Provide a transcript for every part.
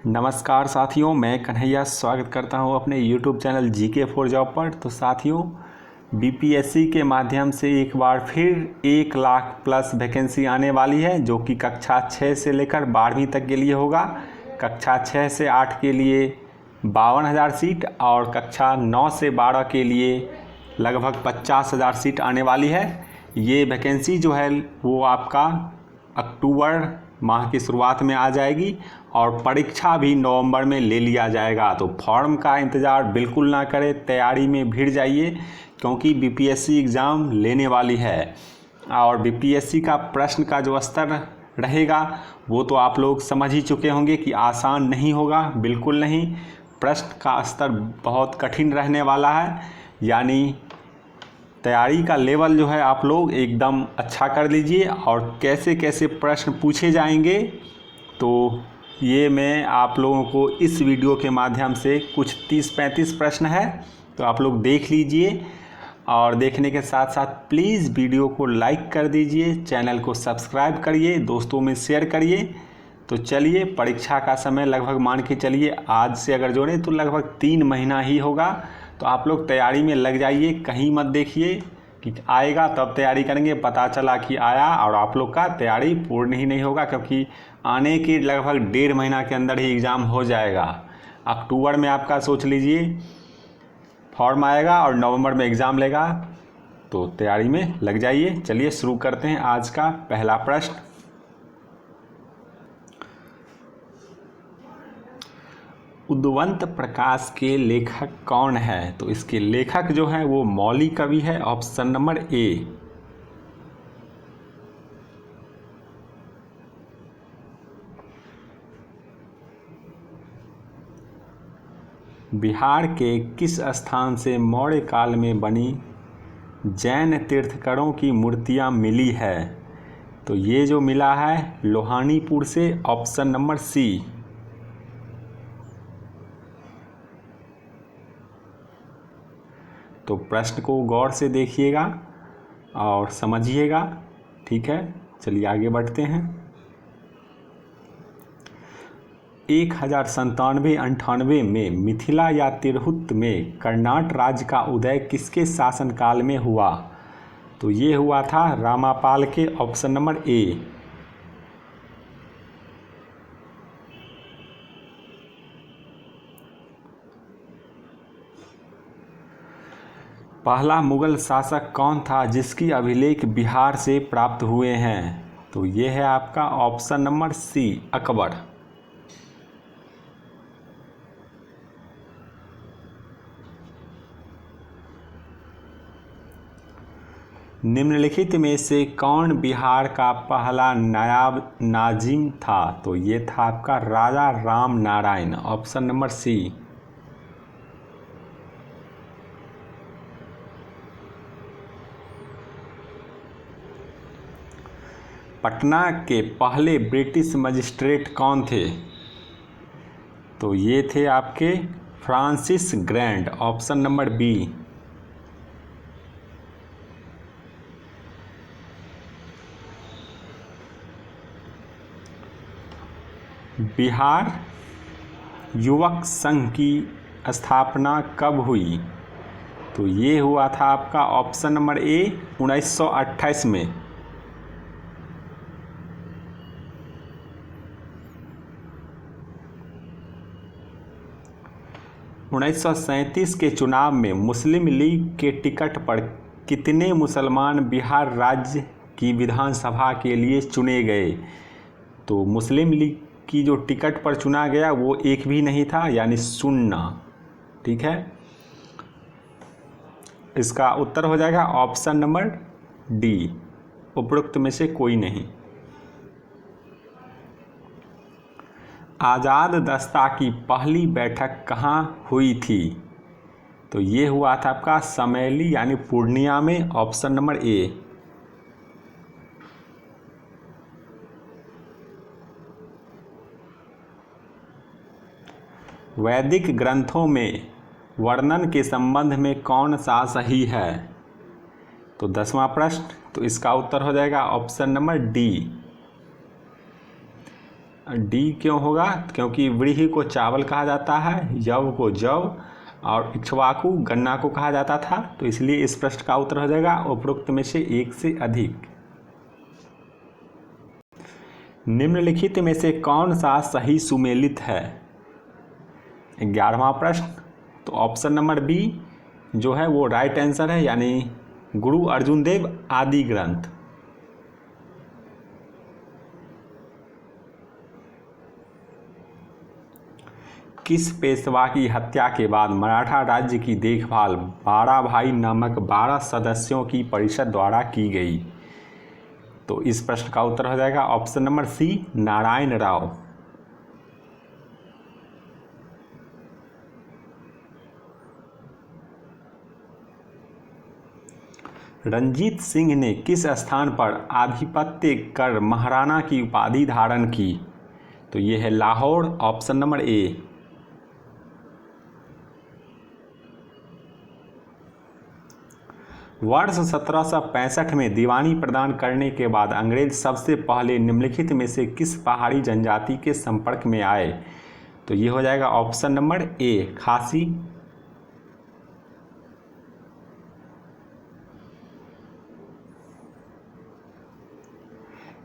नमस्कार साथियों, मैं कन्हैया स्वागत करता हूं अपने YouTube channel GK for job पर। तो साथियों, बीपीएससी के माध्यम से एक बार फिर 1 लाख प्लस वैकेंसी आने वाली है, जो कि कक्षा 6 से लेकर 12वीं तक के लिए होगा। कक्षा 6 से 8 के लिए 52,000 सीट और कक्षा 9 से 12 के लिए लगभग 50,000 सीट आने वाली है। ये वैकेंसी जो है वो आपका अक्टूबर माह की शुरुआत में आ जाएगी और परीक्षा भी नवंबर में ले लिया जाएगा। तो फॉर्म का इंतज़ार बिल्कुल ना करें, तैयारी में भिड़ जाइए, क्योंकि बीपीएससी एग्ज़ाम लेने वाली है। और बीपीएससी का प्रश्न का जो स्तर रहेगा वो तो आप लोग समझ ही चुके होंगे कि आसान नहीं होगा, बिल्कुल नहीं। प्रश्न का स्तर बहुत कठिन रहने वाला है, यानी तैयारी का लेवल जो है आप लोग एकदम अच्छा कर लीजिए। और कैसे कैसे प्रश्न पूछे जाएंगे तो ये मैं आप लोगों को इस वीडियो के माध्यम से कुछ 30-35 प्रश्न है, तो आप लोग देख लीजिए। और देखने के साथ साथ प्लीज़ वीडियो को लाइक कर दीजिए, चैनल को सब्सक्राइब करिए, दोस्तों में शेयर करिए। तो चलिए, परीक्षा का समय लगभग मान के चलिए आज से अगर जोड़ें तो लगभग 3 महीना ही होगा। तो आप लोग तैयारी में लग जाइए, कहीं मत देखिए कि आएगा तब तैयारी करेंगे, पता चला कि आया और आप लोग का तैयारी पूर्ण ही नहीं होगा, क्योंकि आने के लगभग 1.5 महीना के अंदर ही एग्ज़ाम हो जाएगा। अक्टूबर में आपका सोच लीजिए फॉर्म आएगा और नवंबर में एग्ज़ाम लेगा, तो तैयारी में लग जाइए। चलिए शुरू करते हैं आज का पहला प्रश्न। उद्वंत प्रकाश के लेखक कौन है? तो इसके लेखक जो है वो मौली कवि है, ऑप्शन नंबर ए। बिहार के किस स्थान से मौर्य काल में बनी जैन तीर्थंकरों की मूर्तियां मिली है? तो ये जो मिला है लोहानीपुर से, ऑप्शन नंबर सी। तो प्रश्न को गौर से देखिएगा और समझिएगा, ठीक है। चलिए आगे बढ़ते हैं। 1097-98 में मिथिला या तिरहुत में कर्नाट राज्य का उदय किसके शासनकाल में हुआ? तो ये हुआ था रामापाल के, ऑप्शन नंबर ए। पहला मुगल शासक कौन था जिसकी अभिलेख बिहार से प्राप्त हुए हैं? तो ये है आपका ऑप्शन नंबर सी, अकबर। निम्नलिखित में से कौन बिहार का पहला नायाब नाजिम था? तो ये था आपका Raja Ram Narayan, option number C. Patna के पहले ब्रिटिश मजिस्ट्रेट कौन थे? तो ये थे आपके Francis Grand, option number B. Bihar युवक संघ की स्थापना कब हुई? तो ये हुआ था आपका ऑप्शन नंबर ए, 1928 में। 1937 के चुनाव में मुस्लिम लीग के टिकट पर कितने मुसलमान बिहार राज्य की विधानसभा के लिए चुने गए? तो मुस्लिम लीग की जो टिकट पर चुना गया वो एक भी नहीं था, यानी 0, ठीक है। इसका उत्तर हो जाएगा ऑप्शन नंबर डी, उपरोक्त में से कोई नहीं। आज़ाद दस्ता की पहली बैठक कहाँ हुई थी? तो ये हुआ था आपका समेली यानी पूर्णिया में, ऑप्शन नंबर ए। वैदिक ग्रंथों में वर्णन के संबंध में कौन सा सही है? तो 10वां प्रश्न, तो इसका उत्तर हो जाएगा ऑप्शन नंबर डी। डी क्यों होगा? क्योंकि व्रीहि को चावल कहा जाता है, यव को जव और इक्ष्वाकु गन्ना को कहा जाता था, तो इसलिए इस प्रश्न का उत्तर हो जाएगा उपरोक्त में से एक से अधिक। निम्नलिखित में से कौन सा सही सुमेलित है? 11वां प्रश्न, तो ऑप्शन नंबर बी जो है वो राइट आंसर है, यानी गुरु अर्जुन देव आदि ग्रंथ। किस पेशवा की हत्या के बाद मराठा राज्य की देखभाल 12 भाई नामक 12 सदस्यों की परिषद द्वारा की गई? तो इस प्रश्न का उत्तर हो जाएगा option number C Narayan Rao. Ranjit Singh ने किस स्थान पर आधिपत्य कर महाराणा की उपाधि धारण की? तो ये है लाहौर, ऑप्शन नंबर ए। वर्ष 1765 में दीवानी प्रदान करने के बाद अंग्रेज सबसे पहले निम्नलिखित में से किस पहाड़ी जनजाति के संपर्क में आए? तो ये हो जाएगा ऑप्शन नंबर ए खासी।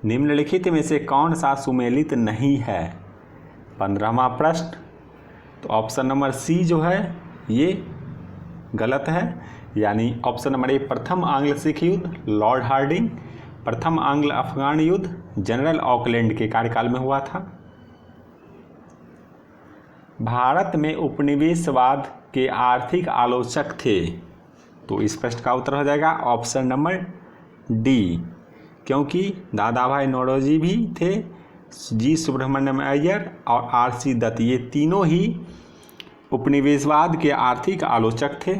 निम्नलिखित में से कौन सा सुमेलित नहीं है? 15वां प्रश्न, तो ऑप्शन नंबर सी जो है ये गलत है, यानी ऑप्शन नंबर ए प्रथम आंग्ल सिख युद्ध लॉर्ड हार्डिंग, प्रथम आंग्ल अफगान युद्ध जनरल ऑकलैंड के कार्यकाल में हुआ था। भारत में उपनिवेशवाद के आर्थिक आलोचक थे? तो इस प्रश्न का उत्तर हो जाएगा ऑप्शन नंबर डी, क्योंकि दादा भाई नौरोजी भी थे, जी सुब्रमण्यम अय्यर और आर.सी. दत्त, ये तीनों ही उपनिवेशवाद के आर्थिक आलोचक थे।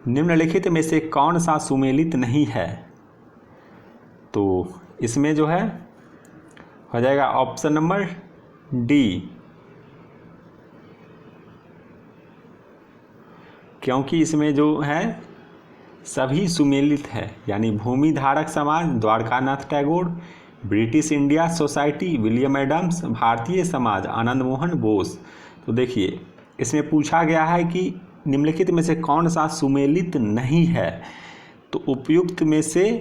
निम्नलिखित में से कौन सा सुमेलित नहीं है? तो इसमें जो है हो जाएगा ऑप्शन नंबर डी, क्योंकि इसमें जो है सभी सुमेलित है, यानी भूमि धारक समाज Dwarkanath Tagore, British India society William Adams, भारतीय समाज आनंद मोहन बोस। तो देखिए इसमें पूछा गया है कि निम्नलिखित में से कौन सा सुमेलित नहीं है, तो उपयुक्त में से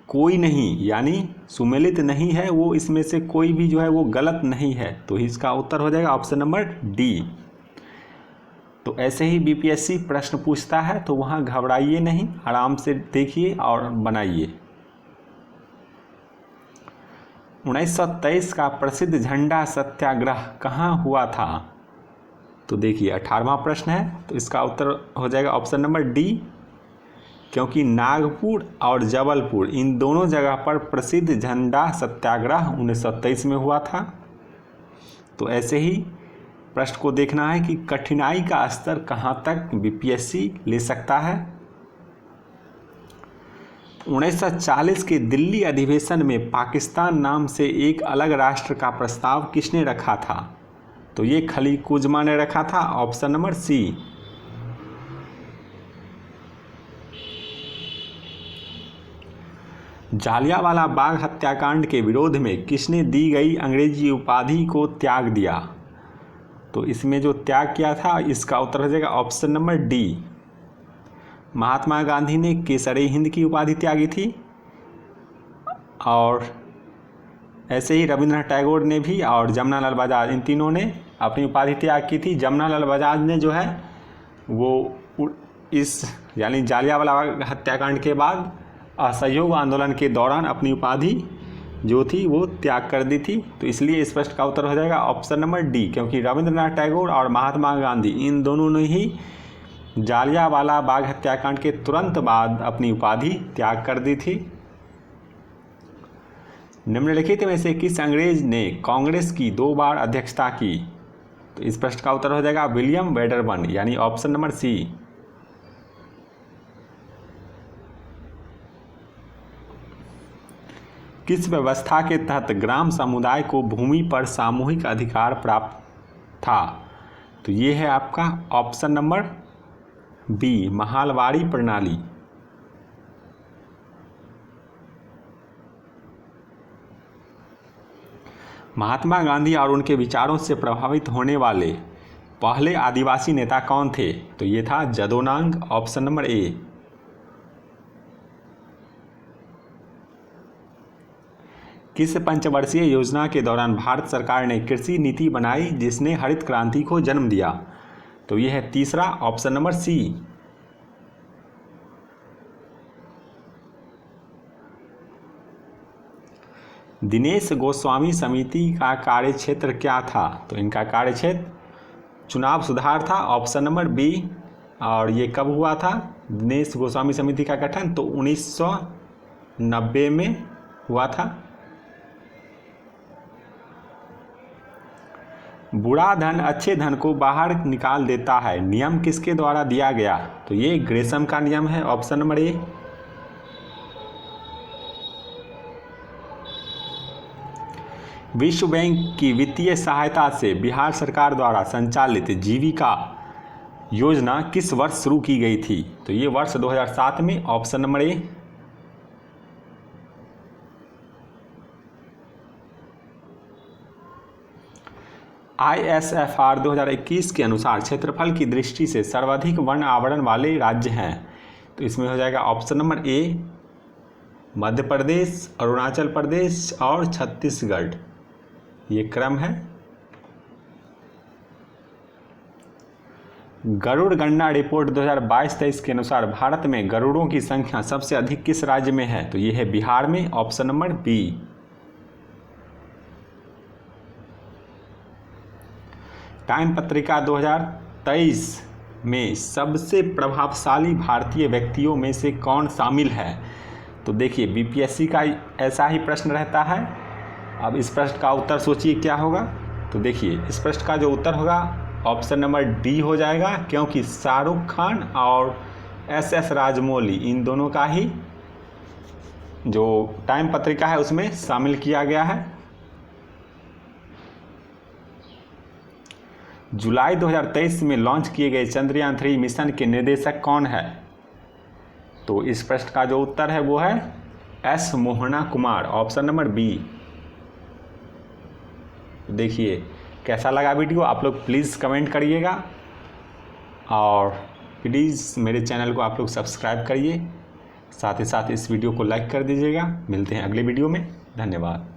कोई नहीं, यानी सुमेलित नहीं है वो, इसमें से कोई भी जो है वो गलत नहीं है, तो इसका उत्तर हो जाएगा ऑप्शन नंबर डी। तो ऐसे ही बीपीएससी प्रश्न पूछता है, तो वहाँ घबराइए नहीं, आराम से देखिए और बनाइए। 1923 का प्रसिद्ध झंडा सत्याग्रह कहाँ हुआ था? तो देखिए 18वां प्रश्न है, तो इसका उत्तर हो जाएगा ऑप्शन नंबर डी, क्योंकि नागपुर और जबलपुर इन दोनों जगह पर प्रसिद्ध झंडा सत्याग्रह 1923 में हुआ था। तो ऐसे ही प्रश्न को देखना है कि कठिनाई का स्तर कहाँ तक बीपीएससी ले सकता है। 1940 के दिल्ली अधिवेशन में पाकिस्तान नाम से एक अलग राष्ट्र का प्रस्ताव किसने रखा था? तो ये खली कुजमा ने रखा था, ऑप्शन नंबर सी। जालियांवाला बाग हत्याकांड के विरोध में किसने दी गई अंग्रेजी उपाधि को त्याग दिया? तो इसमें जो त्याग किया था इसका उत्तर हो जाएगा option number D. Mahatma Gandhi ने केसरे हिंद की उपाधि त्यागी थी, और ऐसे ही रविंद्रनाथ टैगोर ने भी और जमनालाल बजाज, इन तीनों ने अपनी उपाधि त्याग की थी। जमनालाल बजाज ने जो है वो इस यानी जालियांवाला बाग हत्याकांड के बाद असहयोग आंदोलन के दौरान अपनी उपाधि जो थी वो त्याग कर दी थी, तो इसलिए इस प्रश्न का उत्तर हो जाएगा ऑप्शन नंबर डी, क्योंकि रविंद्रनाथ टैगोर और महात्मा गांधी इन दोनों ने ही जालियांवाला बाग हत्याकांड के तुरंत बाद अपनी उपाधि त्याग कर दी थी। निम्नलिखित में से किस अंग्रेज ने कांग्रेस की 2 बार अध्यक्षता की? तो इस प्रश्न का उत्तर हो जाएगा विलियम वेडरबर्न, यानी ऑप्शन नंबर सी। किस व्यवस्था के तहत ग्राम समुदाय को भूमि पर सामूहिक अधिकार प्राप्त था? तो ये है आपका ऑप्शन नंबर बी, महालवाड़ी प्रणाली। महात्मा गांधी और उनके विचारों से प्रभावित होने वाले पहले आदिवासी नेता कौन थे? तो ये था जदोनांग, ऑप्शन नंबर ए। किस पंचवर्षीय योजना के दौरान भारत सरकार ने कृषि नीति बनाई जिसने हरित क्रांति को जन्म दिया? तो यह है तीसरा, option number C. Dinesh Goswami समिति का कार्यक्षेत्र क्या था? तो इनका कार्यक्षेत्र चुनाव सुधार था, ऑप्शन नंबर बी। और ये कब हुआ था दिनेश गोस्वामी समिति का गठन? तो 1990 में हुआ था। बुरा धन अच्छे धन को बाहर निकाल देता है, नियम किसके द्वारा दिया गया? तो ये ग्रेशम का नियम है, ऑप्शन नंबर ए। विश्व बैंक की वित्तीय सहायता से बिहार सरकार द्वारा संचालित जीविका योजना किस वर्ष शुरू की गई थी? तो ये वर्ष 2007 में, ऑप्शन नंबर ए। ISFR 2021 के अनुसार क्षेत्रफल की दृष्टि से सर्वाधिक वन आवरण वाले राज्य हैं। तो इसमें हो जाएगा option number A, Madhya Pradesh, Arunachal Pradesh और छत्तीसगढ़। ये क्रम है। गरुड़ गणना रिपोर्ट 2022-23 के अनुसार भारत में गरुड़ों की संख्या सबसे अधिक किस राज्य में है? तो ये है बिहार में, ऑप्शन नंबर बी। टाइम पत्रिका 2023 में सबसे प्रभावशाली भारतीय व्यक्तियों में से कौन शामिल है? तो देखिए बीपीएससी का ऐसा ही प्रश्न रहता है। अब इस प्रश्न का उत्तर सोचिए क्या होगा। तो देखिए इस प्रश्न का जो उत्तर होगा ऑप्शन नंबर डी हो जाएगा, क्योंकि शाहरुख खान और SS राजमौली इन दोनों का ही जो टाइम पत्रिका है उसमें शामिल किया गया है। जुलाई 2023 में लॉन्च किए गए चंद्रयान 3 मिशन के निर्देशक कौन है? तो इस प्रश्न का जो उत्तर है वो है S Mohana Kumar, option number B. देखिए कैसा लगा वीडियो, आप लोग प्लीज़ कमेंट करिएगा और प्लीज़ मेरे चैनल को आप लोग सब्सक्राइब करिए, साथ ही साथ इस वीडियो को लाइक कर दीजिएगा। मिलते हैं अगले वीडियो में, धन्यवाद।